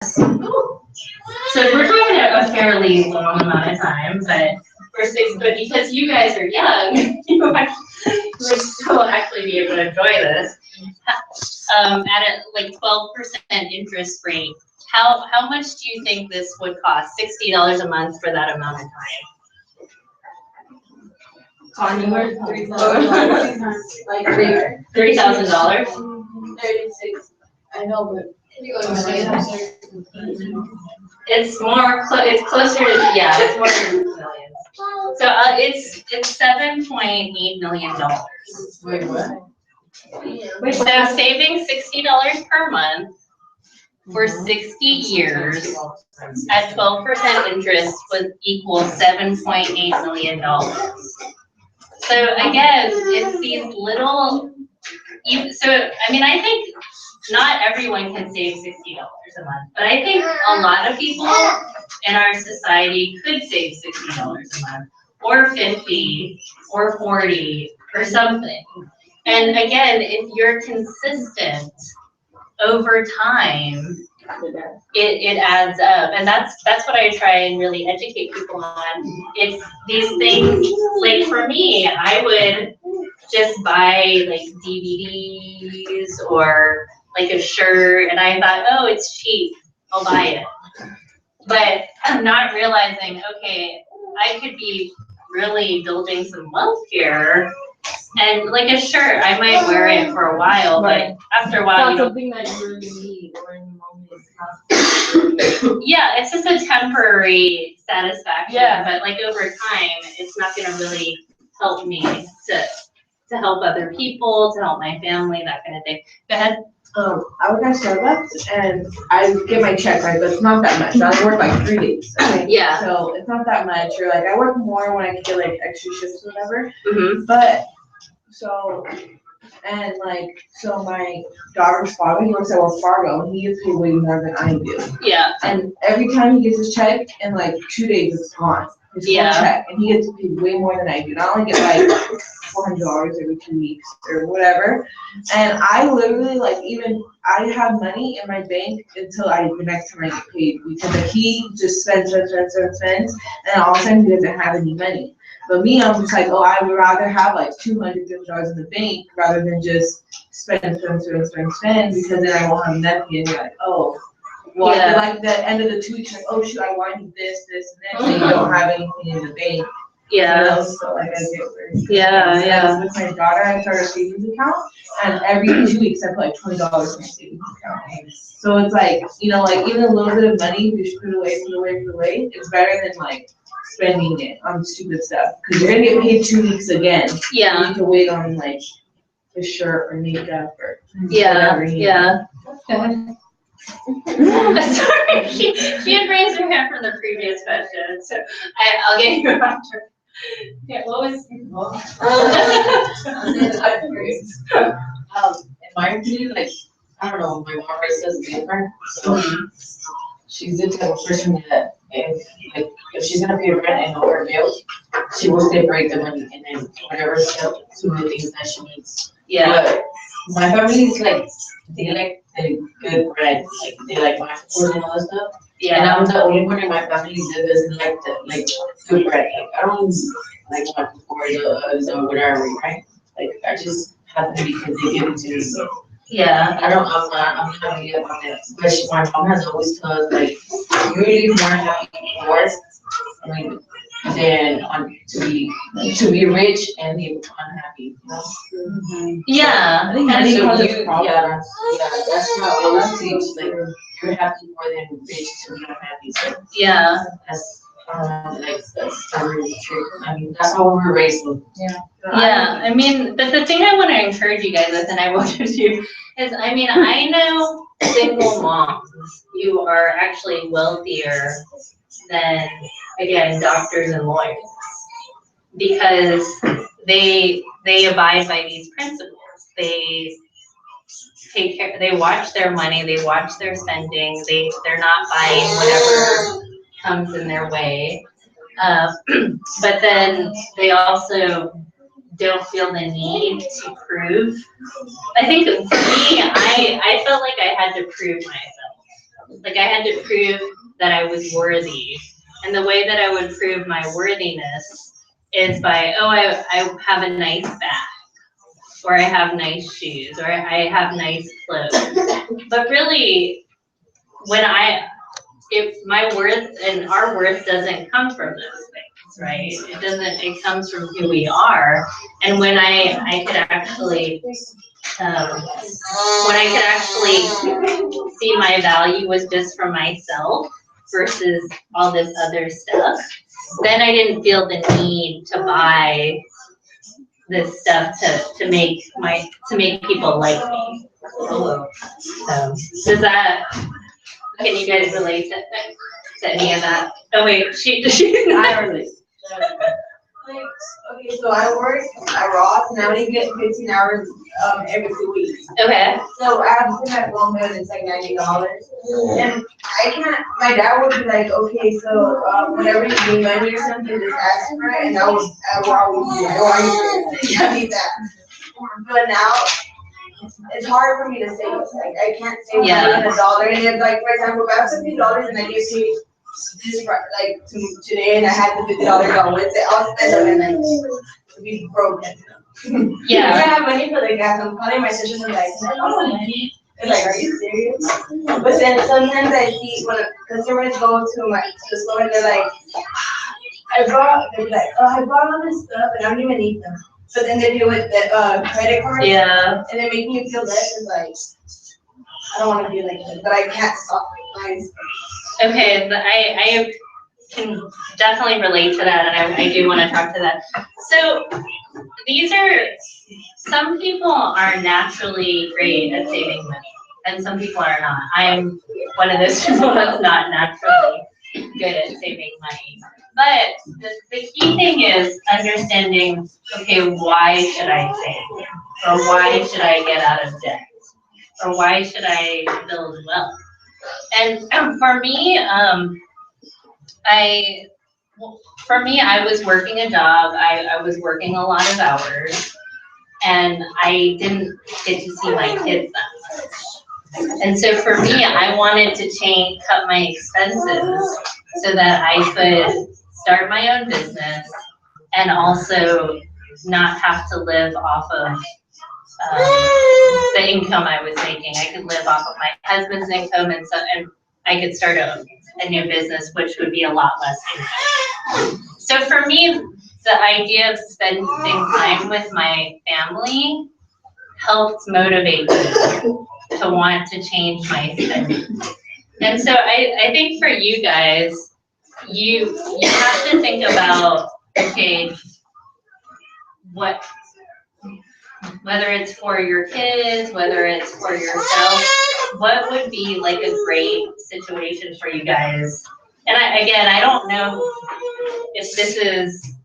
So we're talking about a fairly long amount of time, but but because you guys are young, you would still actually be able to enjoy this. At a like 12% interest rate, how much do you think this would cost? $60 a month for that amount of time? Like $3,000. 36. I know, but It's more. It's closer to it's more than millions. So it's $7.8 million. wait, what? So saving $60 per month for 60 years at 12% interest would equal $7.8 million. So again, it's these little. So I mean, I think not everyone can save $60 a month, but I think a lot of people in our society could save $60 a month, or 50, or 40, or something. And again, if you're consistent over time, it adds up. And that's what I try and really educate people on. It's these things, like for me, I would just buy like DVDs or like a shirt, and I thought, oh, it's cheap, I'll buy it. But I'm not realizing, okay, I could be really building some wealth here. And like a shirt, I might wear it for a while, but after a while, something that you really need, or in the moment yeah, it's just a temporary satisfaction. Yeah. But like over time, it's not going to really help me to help other people, to help my family, that kind of thing. Go ahead. I work at Starbucks and I get my check, right, but it's not that much. I only work like 3 days. Okay? Yeah. So it's not that much. Or like I work more when I get like extra shifts or whatever. Mm-hmm. But so my daughter's father, he works at Wells Fargo, and he gets paid way more than I do. Yeah. And every time he gets his check, in like 2 days, it's gone. His whole check, and he gets paid way more than I do. And I only get like $400 every 2 weeks or whatever. And I literally I have money in my bank until the next time I get paid, because like he just spends, and all of a sudden he doesn't have any money. But me, I'm just like, oh, I would rather have like $250 in the bank rather than just spend, because then I won't have nothing. And you're like, oh, well, like the end of the 2 weeks, like, oh shoot, I wanted this, and then you don't have anything in the bank. Yeah. So like I get very Yeah. With my daughter, I started a savings account, and every 2 weeks I put like $20 in my savings account. So it's like, like even a little bit of money we should put away, it's better than like spending it on stupid stuff, because you're gonna get paid 2 weeks again. Yeah. You need to wait on like a shirt or makeup or whatever. Yeah. Sorry, she had raised her hand from the previous question, so I'll get you after. Yeah, what was? in my opinion, like, I don't know, my mom raised us different, so she's the type of person that if she's gonna pay rent and all her bills, she will separate the money and then whatever's left to the things that she needs. Yeah. But my family is like, they like the good bread, like they like my food and all that stuff. Yeah. And I'm the only one in my family that doesn't like good bread. Like I don't like Oreos or whatever, right? Like I just happen because they give it to me. So yeah. I'm not happy about that. But my mom has always told us like you really more happy worse. I mean, than to be rich and be unhappy. You know? Yeah. I think money causes problems. That's how I always teach. Like you're happy more than rich to be unhappy. So yeah. That's really true. I mean, that's how we were raised. Yeah. Yeah. I mean, but the thing I want to encourage you guys with, and I will do too, is I mean, I know single moms who are actually wealthier than, again, doctors and lawyers, because they abide by these principles. They take care, they watch their money, they watch their spending, they're not buying whatever comes in their way. But then they also don't feel the need to prove. I think for me, I felt like I had to prove myself. like I had to prove that I was worthy. And the way that I would prove my worthiness is by, oh, I have a nice bag, or I have nice shoes, or I have nice clothes. But really, if my worth and our worth doesn't come from those things, right? It comes from who we are. And when I could actually, see my value was just for myself versus all this other stuff, then I didn't feel the need to buy this stuff to make people like me. So, can you guys relate to any of that? Oh wait, she's not relate. Like, okay, so I work at Ross and I only get 15 hours every 2 weeks. Okay. So I have to pay my phone bill and it's like $90. And I can't, my dad would be like, okay, so whenever you need money or something, just ask for it. And I would always be like, oh, I need that. But now, it's hard for me to save. Like, I can't save more than $1. And if, like, for example, if I have $50 and I get paid this, like, today and I had the $50 go with it, I'll spend them and like, be broken. Yeah. I have money for the gas. I'm calling my sisters and like, they're like, are you serious? But then sometimes I see when customers go to the store and they're like, they're like, oh, I bought all this stuff and I don't even need them. But then they do it the credit card. Yeah. And they make me feel less and like, I don't want to be like this, but I can't stop buying stuff. Okay, but I can definitely relate to that, and I do want to talk to that. So some people are naturally great at saving money, and some people are not. I'm one of those people that's not naturally good at saving money. But the key thing is understanding, okay, why should I save? Or why should I get out of debt? Or why should I build wealth? And for me, I was working a job. I was working a lot of hours, and I didn't get to see my kids that much. And so for me, I wanted to cut my expenses so that I could start my own business and also not have to live off of the income I was making. I could live off of my husband's income, and I could start a new business, which would be a lot less income. So for me, the idea of spending time with my family helped motivate me to want to change my spending. And so I think for you guys, you have to think about, okay, whether it's for your kids, whether it's for yourself, what would be like a great situation for you guys? And I don't know if this is,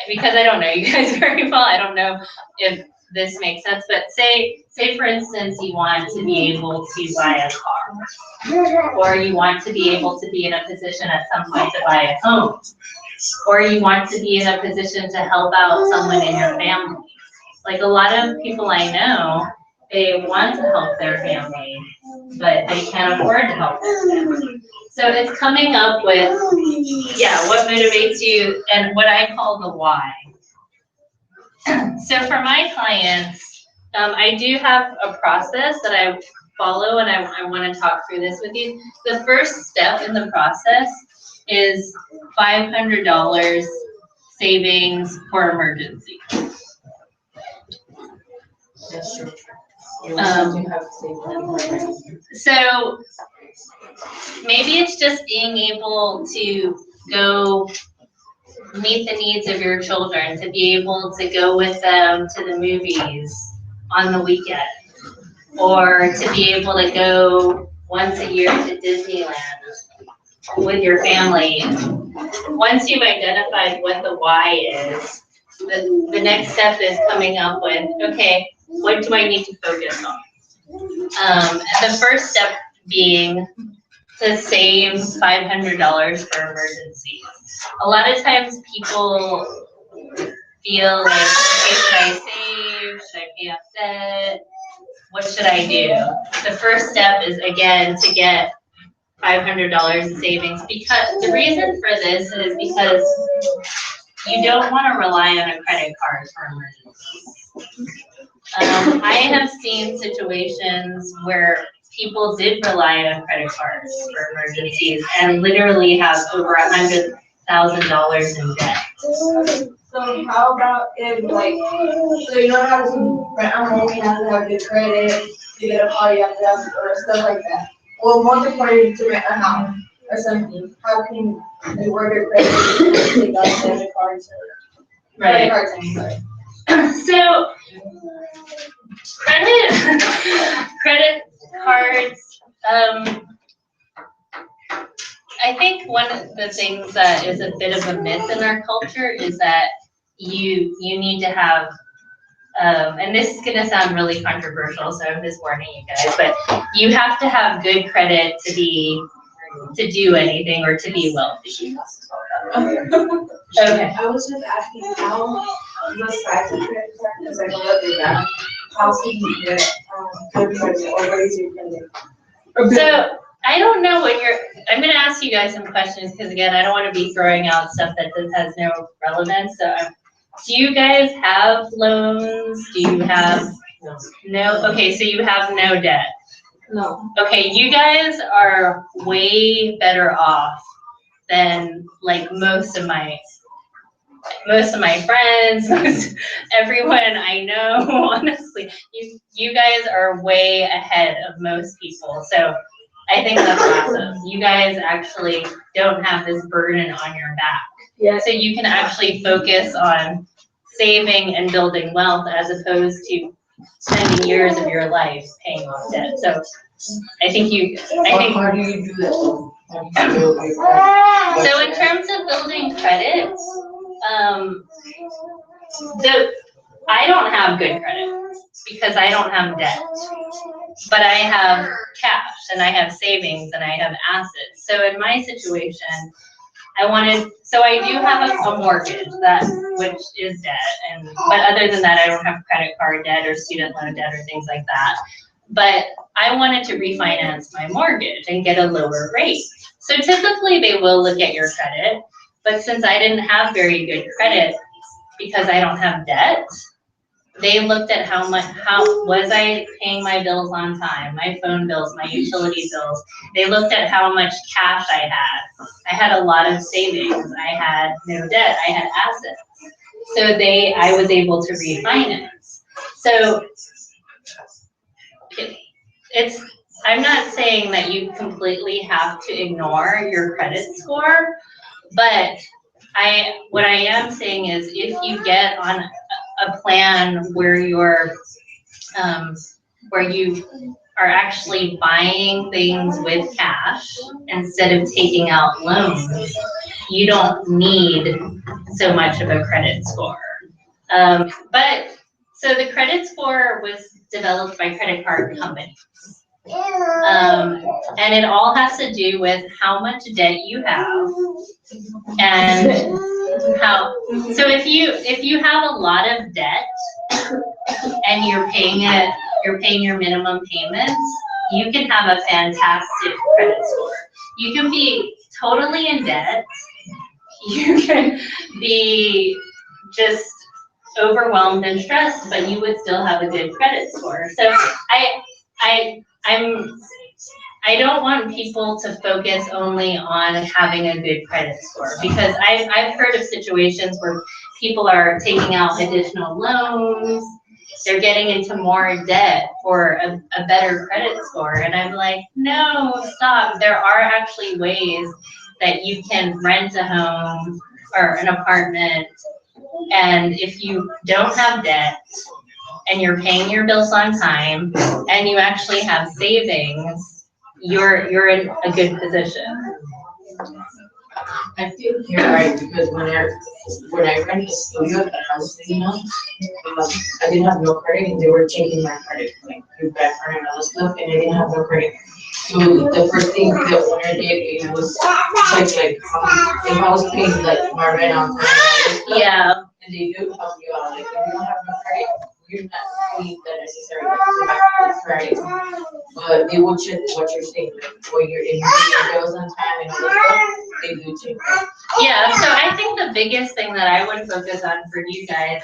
because I don't know you guys very well, I don't know if this makes sense, but say for instance, you want to be able to buy a car, or you want to be able to be in a position at some point to buy a home, or you want to be in a position to help out someone in your family. Like a lot of people I know, they want to help their family, but they can't afford to help their family. So it's coming up with, what motivates you and what I call the why. So for my clients, I do have a process that I follow, and I want to talk through this with you. The first step in the process is $500 savings for emergency. That's true. So maybe it's just being able to go meet the needs of your children, to be able to go with them to the movies on the weekend, or to be able to go once a year to Disneyland with your family. Once you've identified what the why is, the next step is coming up with, okay, what do I need to focus on? The first step being to save $500 for emergencies. A lot of times people feel like, okay, should I save? Should I pay off debt? What should I do? The first step is, again, to get $500 in savings, because the reason for this is because you don't want to rely on a credit card for emergencies. I have seen situations where people did rely on credit cards for emergencies and literally have over $100,000 in debt. So how about if like, so you don't have to rent a home, you have to have good credit, to get a car, you have to have, or stuff like that. Or more important, to rent a house or something, how can you work your credit and take out debit cards or credit cards, I'm sorry. So, credit cards, I think one of the things that is a bit of a myth in our culture is that you need to have, and this is gonna sound really controversial, so I'm just warning you guys, but you have to have good credit to do anything or to be wealthy. Okay. I was just asking how the size of credit card, because I know that they have, how can you get, good credit or raise your credit? So I don't know what I'm gonna ask you guys some questions, because again, I don't wanna be throwing out stuff that has no relevance, so do you guys have loans? Do you have? No, okay, so you have no debt. No. Okay, you guys are way better off than like most of my friends, everyone I know, honestly. You guys are way ahead of most people. So I think that's awesome. You guys actually don't have this burden on your back. Yeah. So you can actually focus on saving and building wealth as opposed to spending years of your life paying off debt. So I think How do you do that? So in terms of building credit, I don't have good credit because I don't have debt, but I have cash and I have savings and I have assets. So in my situation, so I do have a mortgage which is debt, but other than that, I don't have credit card debt or student loan debt or things like that. But I wanted to refinance my mortgage and get a lower rate. So typically they will look at your credit, but since I didn't have very good credit because I don't have debt, they looked at how was I paying my bills on time, my phone bills, my utility bills. They looked at how much cash I had. I had a lot of savings. I had no debt. I had assets. So I was able to refinance. So I'm not saying that you completely have to ignore your credit score, but what I am saying is if you get on a plan where you are actually buying things with cash instead of taking out loans, you don't need so much of a credit score. But so the credit score was developed by credit card companies. And it all has to do with how much debt you have and so if you have a lot of debt and you're paying your minimum payments, you can have a fantastic credit score. You can be totally in debt. You can be just overwhelmed and stressed, but you would still have a good credit score. So I don't want people to focus only on having a good credit score, because I've heard of situations where people are taking out additional loans, they're getting into more debt for a better credit score, and I'm like, no, stop. There are actually ways that you can rent a home or an apartment, and if you don't have debt and you're paying your bills on time and you actually have savings, you're in a good position. I think you're right, because when I rented a studio that I was living on, I didn't have no credit and they were checking my credit, like through background and other stuff, and I didn't have no credit. So the first thing the owner did, it was like if I was paying like my rent on time and all this stuff, Yeah. and they do help you out, like if you don't have no credit, you're not paying the necessary credit, but they will check what you're saying, like, when you're in your bills on time and all that stuff, they do check that. Yeah, so I think the biggest thing that I would focus on for you guys,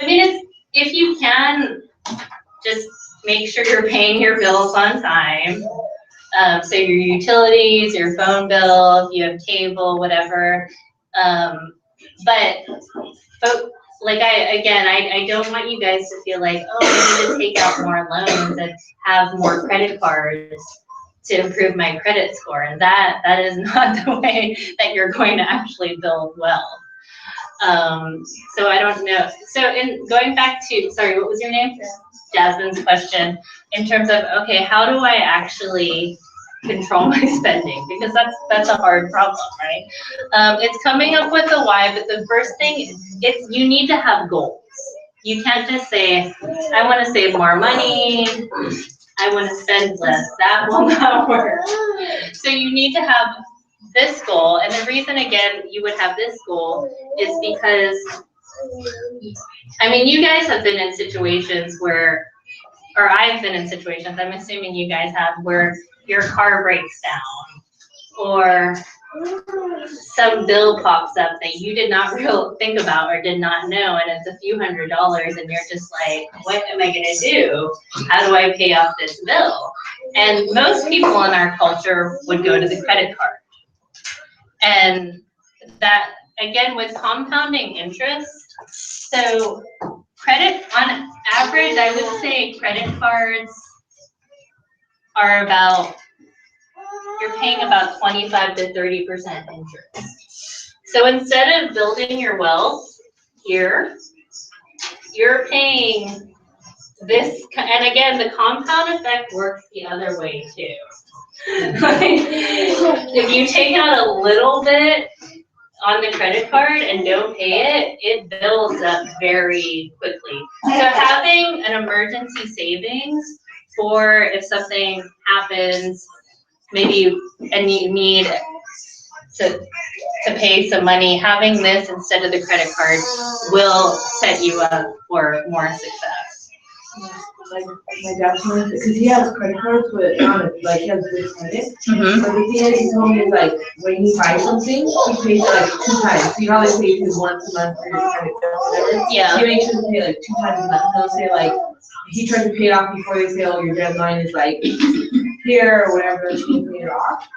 I mean, it's, if you can, just make sure you're paying your bills on time. So your utilities, your phone bill, if you have cable, whatever. But like I don't want you guys to feel like, oh, I need to take out more loans and have more credit cards to improve my credit score. And that is not the way that you're going to actually build wealth. So I don't know. So in going back to, sorry, what was your name? Jasmine's question, in terms of, okay, how do I actually control my spending? Because that's a hard problem, right? It's coming up with a why, but the first thing, you need to have goals. You can't just say, I want to save more money, I want to spend less. That will not work. So you need to have this goal, and the reason, again, you would have this goal is because, I mean, you guys have been in situations where, or I've been in situations, I'm assuming you guys have, where your car breaks down, or some bill pops up that you did not really think about or did not know, and it's a few $100s, and you're just like, what am I gonna do? How do I pay off this bill? And most people in our culture would go to the credit card. And that, again, with compounding interest, so credit, on average, I would say credit cards are about, you're paying about 25 to 30% interest. So instead of building your wealth here, you're paying this, and again, the compound effect works the other way too. If you take out a little bit on the credit card and don't pay it, it builds up very quickly. So having an emergency savings for if something happens, maybe and you need to pay some money, having this instead of the credit card will set you up for more success. Like my dad told me, because he has credit cards, but like he has good credit. Mm-hmm. But the thing is, he told me is like when he buys something, he pays it like 2 times. So you know how they pay you once a month for your credit bill, whatever. Yeah. He makes sure to pay like 2 times a month. He'll say like he tries to pay it off before they say, oh, your deadline is like here or whatever. So you can pay it off.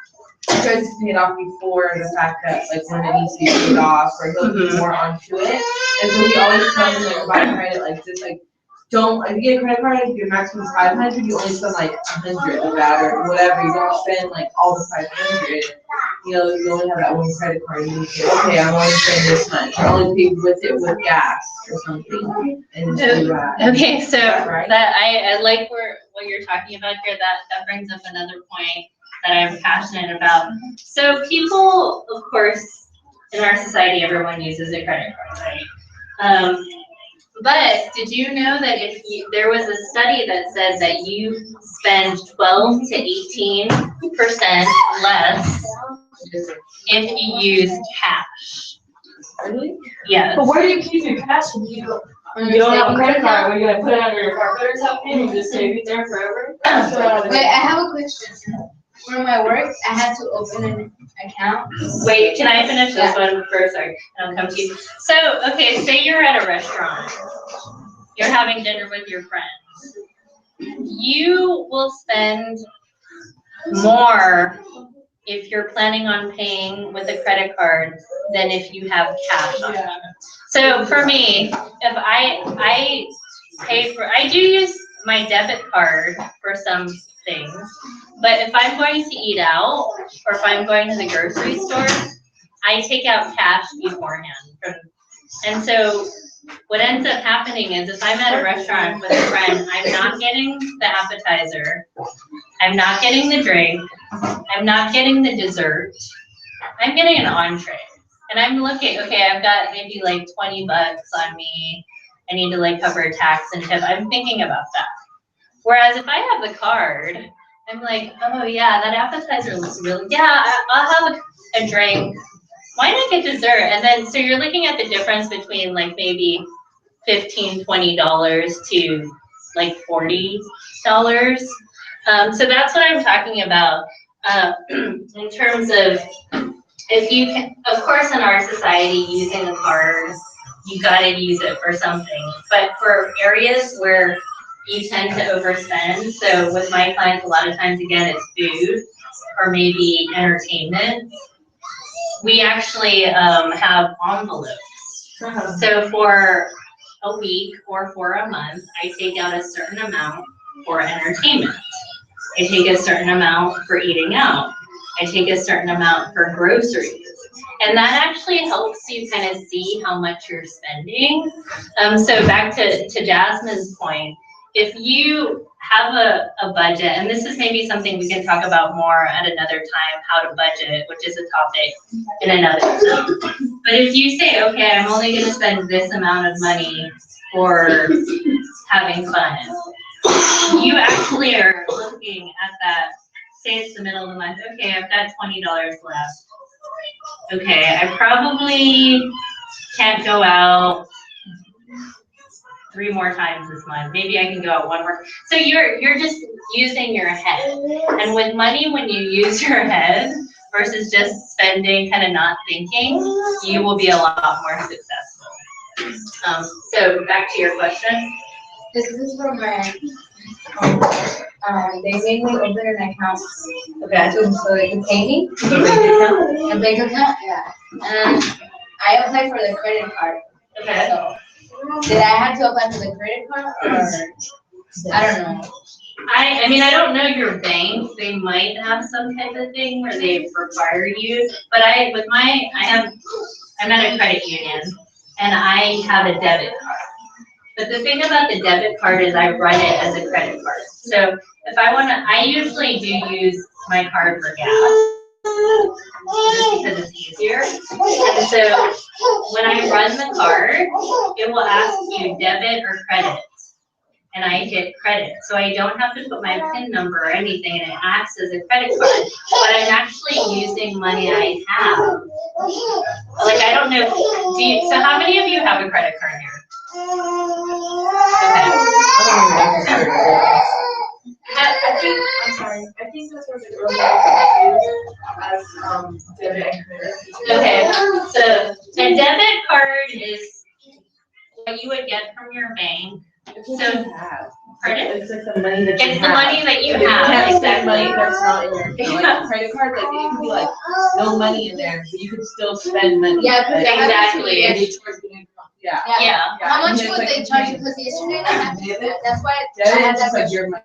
He tries to pay it off before the fact that like when it needs to be paid off, or he'll do more onto it. And so he always tells me like about credit, like just like. Don't, if you get a credit card, if your maximum is 500, you only spend like 100 of that or whatever. You don't spend like all the 500. You know, you only have that one credit card. And you say, okay, I'm only spending this much. I only pay with it with gas or something. And do that. Okay, so right? that I like what you're talking about here. That brings up another point that I'm passionate about. So people, of course, in our society, everyone uses a credit card, right? But did you know that there was a study that said that you spend 12 to 18% less if you use cash? Really? Yes. But where do you keep your cash when you don't have a credit card? Are you gonna put it under your car clear or something and just save it there forever? Wait, I have a question. For my work, I had to open an account. Wait, can I finish this one first? Sorry, I'll come to you. So, okay, say you're at a restaurant. You're having dinner with your friends. You will spend more if you're planning on paying with a credit card than if you have cash on you. So for me, if I pay for, I do use my debit card for some things, but if I'm going to eat out or if I'm going to the grocery store, I take out cash beforehand. And so what ends up happening is if I'm at a restaurant with a friend, I'm not getting the appetizer, I'm not getting the drink, I'm not getting the dessert, I'm getting an entree. And I'm looking, okay, I've got maybe like 20 bucks on me, I need to like cover tax and tip, I'm thinking about that. Whereas if I have the card, I'm like, oh yeah, that appetizer looks really, yeah, I'll have a drink. Why not get dessert? And then, so you're looking at the difference between like maybe $15, $20 to like $40. So that's what I'm talking about, in terms of, if you can, of course, in our society, using a card, you gotta use it for something. But for areas where you tend to overspend, so with my clients, a lot of times, again, it's food or maybe entertainment, we actually have envelopes. So for a week or for a month, I take out a certain amount for entertainment. I take a certain amount for eating out. I take a certain amount for groceries. And that actually helps you kind of see how much you're spending. So back to Jasmine's point, if you have a budget, and this is maybe something we can talk about more at another time, how to budget, which is a topic in another time. But if you say, okay, I'm only gonna spend this amount of money for having fun, you actually are looking at that, say it's the middle of the month, okay, I've got $20 left. Okay, I probably can't go out 3 more times this month. Maybe I can go out 1 more. So you're just using your head. And with money, when you use your head versus just spending, kind of not thinking, you will be a lot more successful. So back to your question. This is from my, they made me open an account, Okay. so they can pay me. A bank account, yeah. And I applied for the credit card. Okay. So, did I have to apply for the credit card or, I don't know. I mean, I don't know your bank. They might have some type of thing where they require you, but I'm at a credit union and I have a debit card. But the thing about the debit card is I run it as a credit card. So if I usually do use my card for gas, just because it's easier. And so when I run the card, it will ask you debit or credit. And I hit credit. So I don't have to put my PIN number or anything, and it acts as a credit card. But I'm actually using money I have. Like, I don't know, so how many of you have a credit card here? I think that's what the earlier as debit and credit. Okay, so a debit card is what you would get from your bank. So, pardon? It's like the money that you have. It's the money that you If you have, can't spend exactly. money that's not in your account, like a credit card, like it could be like no money in there, but you could still spend money. Yeah, because Exactly. Yeah. Yeah. How much And would it's they like charge you? Because yesterday I had to, that's why I Debit had is that just like question. your money.